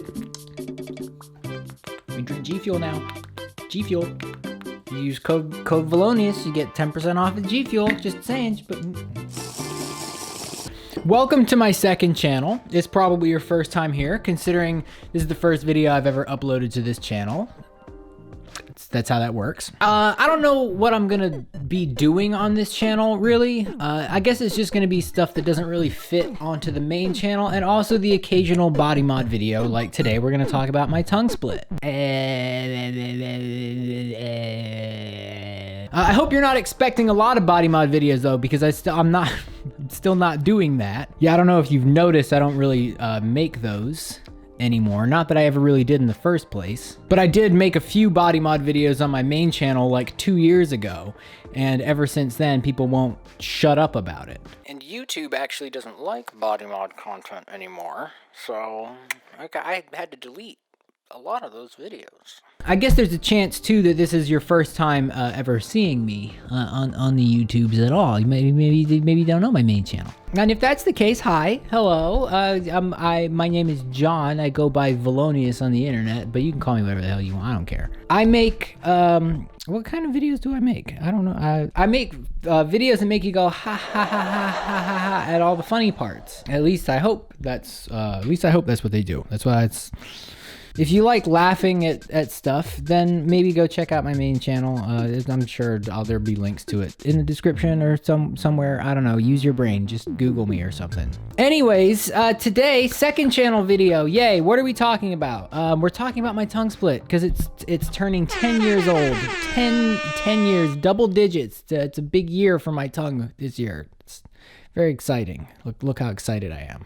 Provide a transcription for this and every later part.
We drink G Fuel now. G Fuel. You use code Vilonious, you get 10% off of G Fuel. Just saying. But welcome to my second channel. It's probably your first time here, considering this is the first video I've ever uploaded to this channel. That's how that works. I don't know what I'm gonna be doing on this channel, really. I guess it's just gonna be stuff that doesn't really fit onto the main channel, and also the occasional body mod video, like today we're gonna talk about my tongue split. I hope you're not expecting a lot of body mod videos though, because I'm still not doing that. Yeah, I don't know if you've noticed, I don't really make those anymore. Not that I ever really did in the first place, but I did make a few body mod videos on my main channel like 2 years ago, and ever since then people won't shut up about it. And YouTube actually doesn't like body mod content anymore, so I had to delete a lot of those videos. I guess there's a chance too that this is your first time ever seeing me on the YouTubes at all. Maybe you don't know my main channel. And if that's the case, hi, hello. My name is John. I go by Vilonious on the internet, but you can call me whatever the hell you want. I don't care. I make what kind of videos do I make? I don't know. I make videos that make you go ha ha ha ha ha ha ha at all the funny parts. At least I hope that's what they do. That's why it's. If you like laughing at stuff, then maybe go check out my main channel. I'm sure there'll be links to it in the description or somewhere. I don't know. Use your brain. Just Google me or something. Anyways, today, second channel video. Yay. What are we talking about? We're talking about my tongue split because it's turning 10 years old. 10 years, double digits. It's a big year for my tongue this year. It's very exciting. Look how excited I am.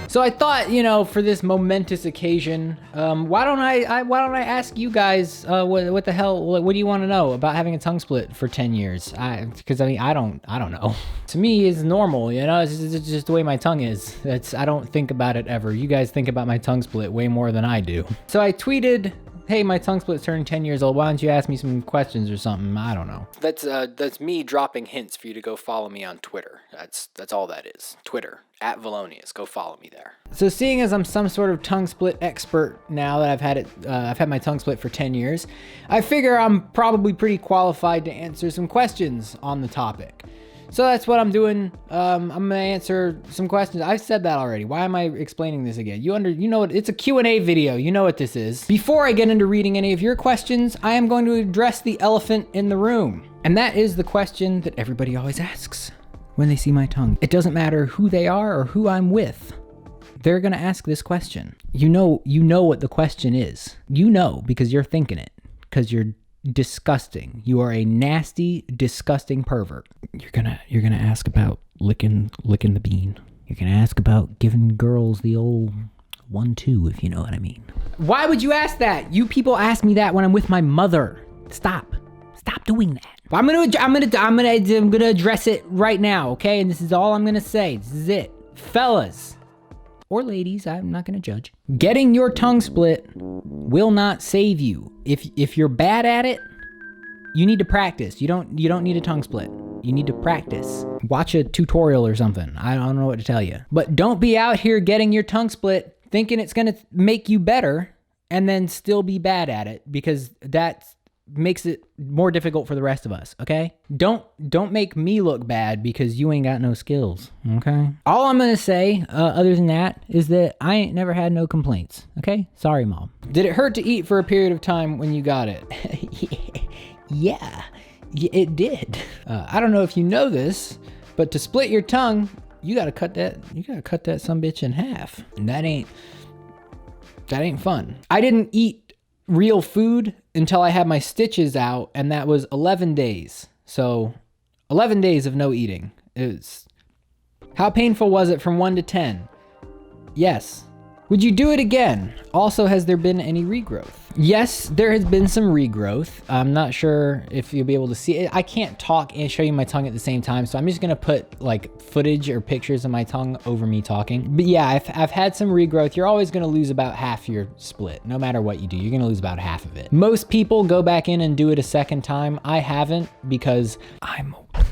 So I thought, for this momentous occasion, why don't I ask you guys what the hell, what do you want to know about having a tongue split for 10 years? Because I don't know. To me, it's normal, it's just the way my tongue is. I don't think about it ever. You guys think about my tongue split way more than I do. So I tweeted, hey, my tongue split's turning 10 years old. Why don't you ask me some questions or something? I don't know. That's me dropping hints for you to go follow me on Twitter. That's all that is. Twitter, @Vilonious. Go follow me there. So seeing as I'm some sort of tongue split expert now that I've had my tongue split for 10 years, I figure I'm probably pretty qualified to answer some questions on the topic. So that's what I'm doing. I'm gonna answer some questions. I've said that already. Why am I explaining this again? You know what? It's a Q&A video. You know what this is. Before I get into reading any of your questions, I am going to address the elephant in the room. And that is the question that everybody always asks when they see my tongue. It doesn't matter who they are or who I'm with. They're gonna ask this question. You know what the question is. You know because you're thinking it. Because you're disgusting. You are a nasty, disgusting pervert. You're gonna ask about licking the bean. You're gonna ask about giving girls the old 1-2, if you know what I mean. Why would you ask that? You people ask me that when I'm with my mother. Stop doing that. I'm gonna address it right now, okay? And this is all I'm gonna say. This is it, fellas or ladies. I'm not gonna judge. Getting your tongue split will not save you. If you're bad at it, you need to practice. You don't need a tongue split. You need to practice. Watch a tutorial or something. I don't know what to tell you. But don't be out here getting your tongue split thinking it's gonna make you better and then still be bad at it, because that makes it more difficult for the rest of us, okay? Don't make me look bad because you ain't got no skills, okay? All I'm gonna say, other than that, is that I ain't never had no complaints, okay? Sorry, Mom. Did it hurt to eat for a period of time when you got it? Yeah, it did. I don't know if you know this, but to split your tongue, you gotta cut that sumbitch in half. And that ain't fun. I didn't eat real food until I had my stitches out, and that was 11 days. So 11 days of no eating. How painful was it from 1 to 10? Yes. Would you do it again? Also, has there been any regrowth? Yes, there has been some regrowth. I'm not sure if you'll be able to see it. I can't talk and show you my tongue at the same time, so I'm just gonna put like footage or pictures of my tongue over me talking. But yeah, I've had some regrowth. You're always gonna lose about half your split. No matter what you do, you're gonna lose about half of it. Most people go back in and do it a second time. I haven't, because I'm a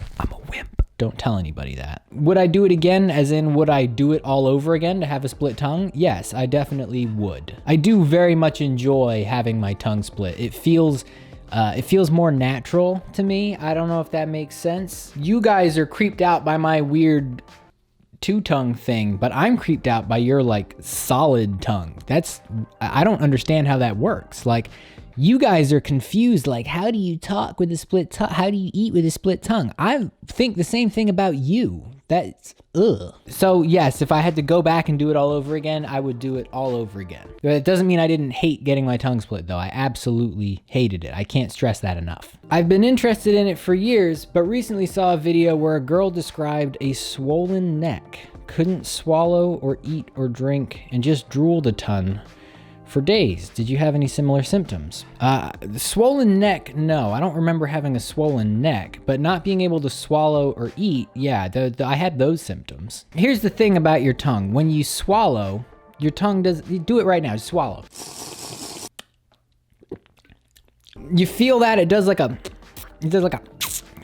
wimp. don't tell anybody that. Would I do it again, as in would I do it all over again to have a split tongue? Yes, I definitely would. I do very much enjoy having my tongue split. It feels more natural to me. I don't know if that makes sense. You guys are creeped out by my weird two-tongue thing, but I'm creeped out by your like solid tongue. I don't understand how that works. Like, you guys are confused, like, how do you talk with a split tongue? How do you eat with a split tongue? I think the same thing about you. That's, ugh. So yes, if I had to go back and do it all over again, I would do it all over again. But it doesn't mean I didn't hate getting my tongue split though. I absolutely hated it. I can't stress that enough. I've been interested in it for years, but recently saw a video where a girl described a swollen neck, couldn't swallow or eat or drink, and just drooled a ton for days. Did you have any similar symptoms? The swollen neck, no. I don't remember having a swollen neck, but not being able to swallow or eat, yeah, I had those symptoms. Here's the thing about your tongue. When you swallow, your tongue does, do it right now, just swallow. You feel that it does like a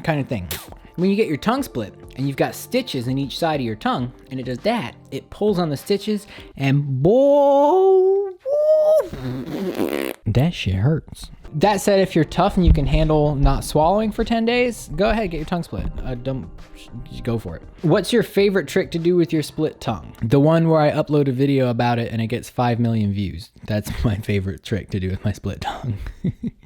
kind of thing. When you get your tongue split and you've got stitches in each side of your tongue and it does that, it pulls on the stitches and that shit hurts. That said, if you're tough and you can handle not swallowing for 10 days, go ahead, get your tongue split. Don't go for it. What's your favorite trick to do with your split tongue? The one where I upload a video about it and it gets 5 million views. That's my favorite trick to do with my split tongue.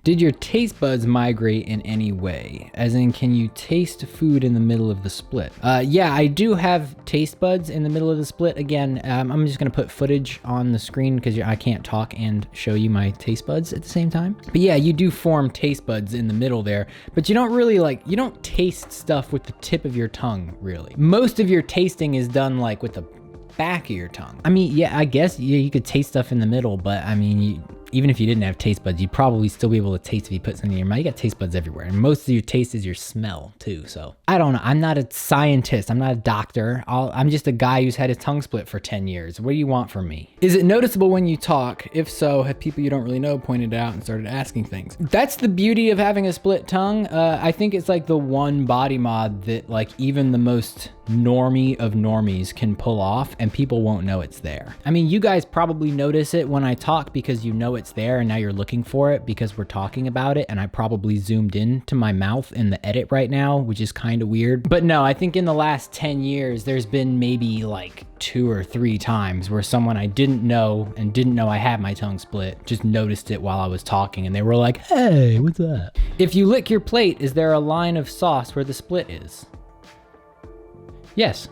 Did your taste buds migrate in any way? As in, can you taste food in the middle of the split? Yeah, I do have taste buds in the middle of the split. Again, I'm just gonna put footage on the screen because I can't talk and show you my taste buds at the same time. But yeah, you do form taste buds in the middle there, but you don't really you don't taste stuff with the tip of your tongue, really. Most of your tasting is done like with the back of your tongue. I mean, yeah, I guess you could taste stuff in the middle, but I mean, even if you didn't have taste buds, you'd probably still be able to taste if you put something in your mouth. You got taste buds everywhere, and most of your taste is your smell too. So I don't know. I'm not a scientist. I'm not a doctor. I'm just a guy who's had his tongue split for 10 years. What do you want from me? Is it noticeable when you talk? If so, have people you don't really know pointed it out and started asking things? That's the beauty of having a split tongue. I think it's like the one body mod that like even the most normie of normies can pull off and people won't know it's there. I mean, you guys probably notice it when I talk because you know it's there and now you're looking for it because we're talking about it, and I probably zoomed in to my mouth in the edit right now, which is kind of weird. But no, I think in the last 10 years there's been maybe like 2 or 3 times where someone I didn't know and didn't know I had my tongue split just noticed it while I was talking and they were like, hey, what's that? If you lick your plate, is there a line of sauce where the split is? Yes.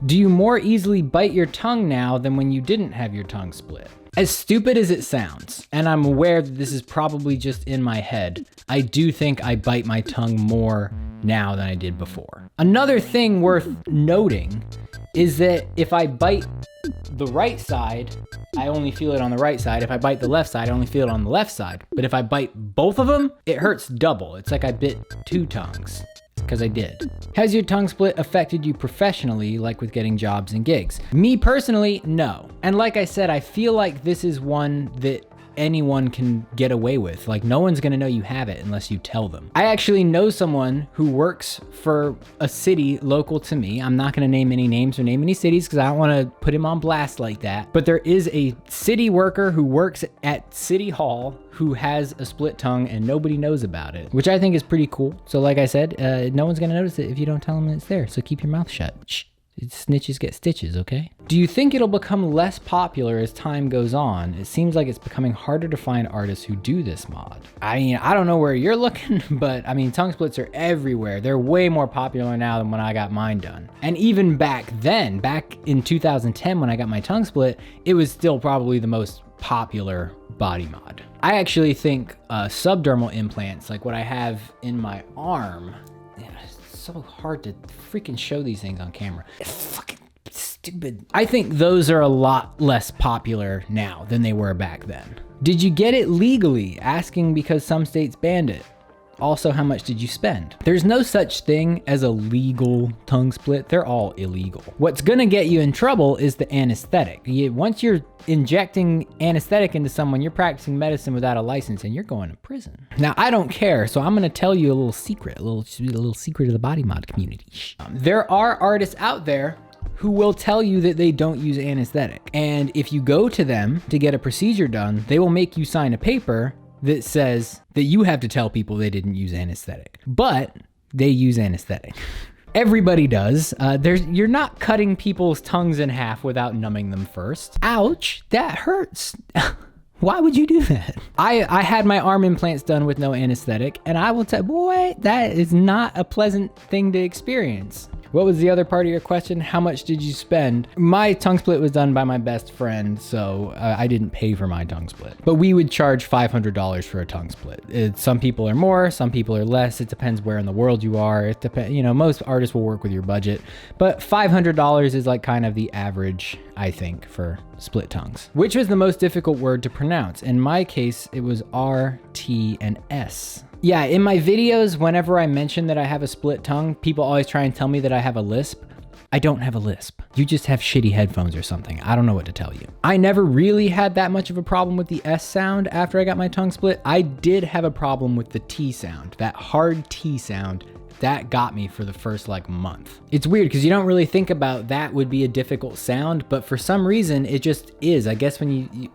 Do you more easily bite your tongue now than when you didn't have your tongue split? As stupid as it sounds, and I'm aware that this is probably just in my head, I do think I bite my tongue more now than I did before. Another thing worth noting is that if I bite the right side, I only feel it on the right side. If I bite the left side, I only feel it on the left side. But if I bite both of them, it hurts double. It's like I bit 2 tongues. Because I did. Has your tongue split affected you professionally, like with getting jobs and gigs? Me personally, no. And like I said, I feel like this is one that anyone can get away with. Like, no one's gonna know you have it unless you tell them. I actually know someone who works for a city local to me. I'm not gonna name any names or name any cities because I don't wanna put him on blast like that. But there is a city worker who works at City Hall who has a split tongue and nobody knows about it, which I think is pretty cool. So like I said, no one's gonna notice it if you don't tell them it's there. So keep your mouth shut. Shh. Snitches get stitches, okay? Do you think it'll become less popular as time goes on? It seems like it's becoming harder to find artists who do this mod. I mean, I don't know where you're looking, but I mean, tongue splits are everywhere. They're way more popular now than when I got mine done. And even back then, back in 2010 when I got my tongue split, it was still probably the most popular body mod. I actually think subdermal implants, like what I have in my arm, so hard to freaking show these things on camera. It's fucking stupid. I think those are a lot less popular now than they were back then. Did you get it legally? Asking because some states banned it. Also, how much did you spend? There's no such thing as a legal tongue split. They're all illegal. What's gonna get you in trouble is the anesthetic. Once you're injecting anesthetic into someone, you're practicing medicine without a license and you're going to prison. Now, I don't care, so I'm gonna tell you a little secret, a little secret of the body mod community. There are artists out there who will tell you that they don't use anesthetic. And if you go to them to get a procedure done, they will make you sign a paper that says that you have to tell people they didn't use anesthetic, but they use anesthetic. Everybody does. You're not cutting people's tongues in half without numbing them first. Ouch, that hurts. Why would you do that? I had my arm implants done with no anesthetic, and I will tell you, boy, that is not a pleasant thing to experience. What was the other part of your question? How much did you spend? My tongue split was done by my best friend, so I didn't pay for my tongue split. But we would charge $500 for a tongue split. Some people are more, some people are less. It depends where in the world you are. It depends, most artists will work with your budget, but $500 is like kind of the average, I think, for split tongues. Which was the most difficult word to pronounce? In my case, it was R, T, and S. Yeah, in my videos, whenever I mention that I have a split tongue, people always try and tell me that I have a lisp. I don't have a lisp. You just have shitty headphones or something. I don't know what to tell you. I never really had that much of a problem with the S sound after I got my tongue split. I did have a problem with the T sound, that hard T sound. That got me for the first month. It's weird because you don't really think about that would be a difficult sound, but for some reason it just is. I guess when you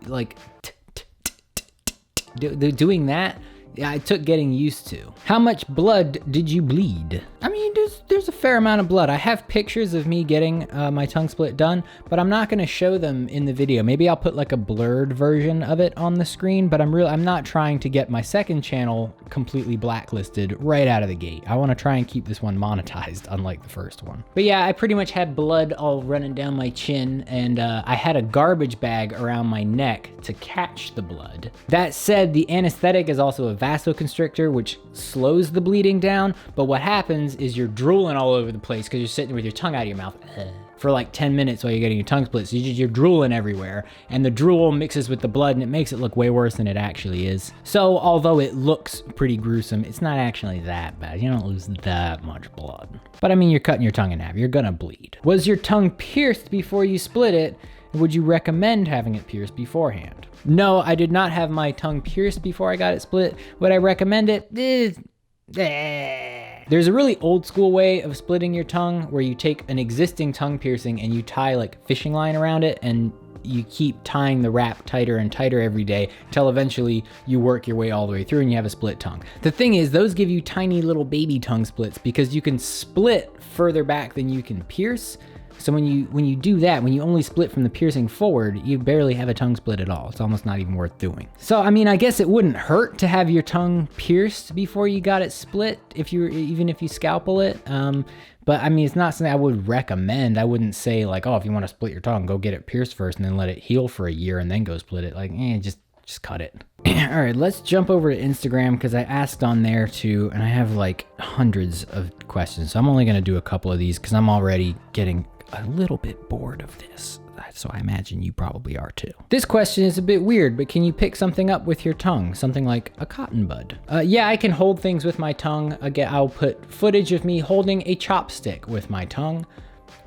doing that, yeah, it took getting used to. How much blood did you bleed? I mean, there's a fair amount of blood. I have pictures of me getting my tongue split done, but I'm not gonna show them in the video. Maybe I'll put a blurred version of it on the screen, but I'm not trying to get my second channel completely blacklisted right out of the gate. I wanna try and keep this one monetized, unlike the first one. But yeah, I pretty much had blood all running down my chin, and I had a garbage bag around my neck to catch the blood. That said, the anesthetic is also a vasoconstrictor, which slows the bleeding down, but what happens is you're drooling all over the place because you're sitting with your tongue out of your mouth for 10 minutes while you're getting your tongue split. So you're drooling everywhere, and the drool mixes with the blood and it makes it look way worse than it actually is. So although it looks pretty gruesome, it's not actually that bad. You don't lose that much blood. But I mean, you're cutting your tongue in half. You're gonna bleed. Was your tongue pierced before you split it? Would you recommend having it pierced beforehand? No, I did not have my tongue pierced before I got it split. Would I recommend it? There's a really old school way of splitting your tongue where you take an existing tongue piercing and you tie fishing line around it, and you keep tying the wrap tighter and tighter every day until eventually you work your way all the way through and you have a split tongue. The thing is, those give you tiny little baby tongue splits because you can split further back than you can pierce. So when you do that, when you only split from the piercing forward, you barely have a tongue split at all. It's almost not even worth doing. So I mean, I guess it wouldn't hurt to have your tongue pierced before you got it split, even if you scalpel it. But I mean, it's not something I would recommend. I wouldn't say oh, if you want to split your tongue, go get it pierced first and then let it heal for a year and then go split it. Just cut it. All right, let's jump over to Instagram because I asked on there too, and I have hundreds of questions. So I'm only gonna do a couple of these because I'm already getting a little bit bored of this. So I imagine you probably are too. This question is a bit weird, but can you pick something up with your tongue? Something like a cotton bud. Yeah, I can hold things with my tongue. Again, I'll put footage of me holding a chopstick with my tongue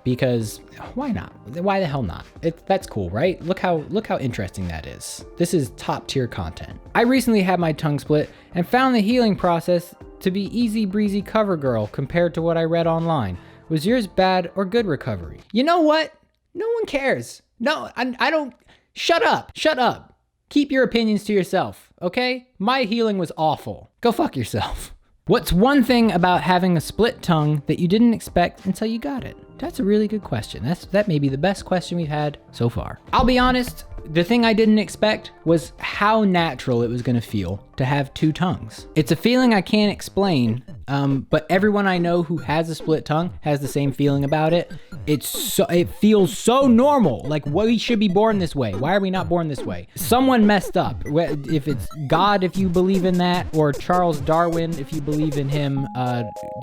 because why not? Why the hell not? That's cool, right? Look how interesting that is. This is top tier content. I recently had my tongue split and found the healing process to be easy breezy cover girl compared to what I read online. Was yours bad or good recovery? You know what? No one cares. No, I don't. Shut up. Shut up. Keep your opinions to yourself, okay? My healing was awful. Go fuck yourself. What's one thing about having a split tongue that you didn't expect until you got it? That's a really good question. That may be the best question we've had so far. I'll be honest, the thing I didn't expect was how natural it was gonna feel to have two tongues. It's a feeling I can't explain, but everyone I know who has a split tongue has the same feeling about it. It feels so normal. We should be born this way. Why are we not born this way? Someone messed up. If it's God, if you believe in that, or Charles Darwin, if you believe in him,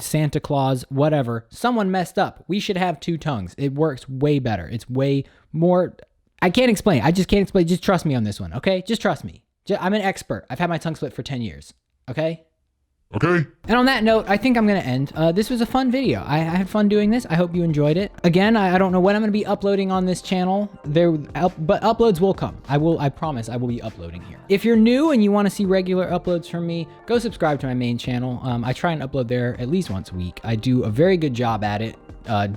Santa Claus, whatever. Someone messed up. We should have two tongues. It works way better. It's way more. I can't explain. I just can't explain. Just trust me on this one, okay? Just trust me. I'm an expert. I've had my tongue split for 10 years, okay? Okay? And on that note, I think I'm going to end. This was a fun video. I had fun doing this. I hope you enjoyed it. Again, I don't know when I'm going to be uploading on this channel, but uploads will come. I promise I will be uploading here. If you're new and you want to see regular uploads from me, go subscribe to my main channel. I try and upload there at least once a week. I do a very good job at it.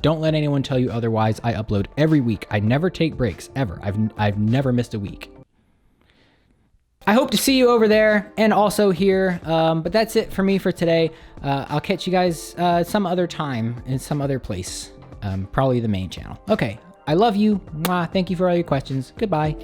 Don't let anyone tell you otherwise. I upload every week. I never take breaks, ever. I've never missed a week. I hope to see you over there and also here, but that's it for me for today. I'll catch you guys some other time in some other place, probably the main channel. Okay, I love you. Mwah. Thank you for all your questions. Goodbye.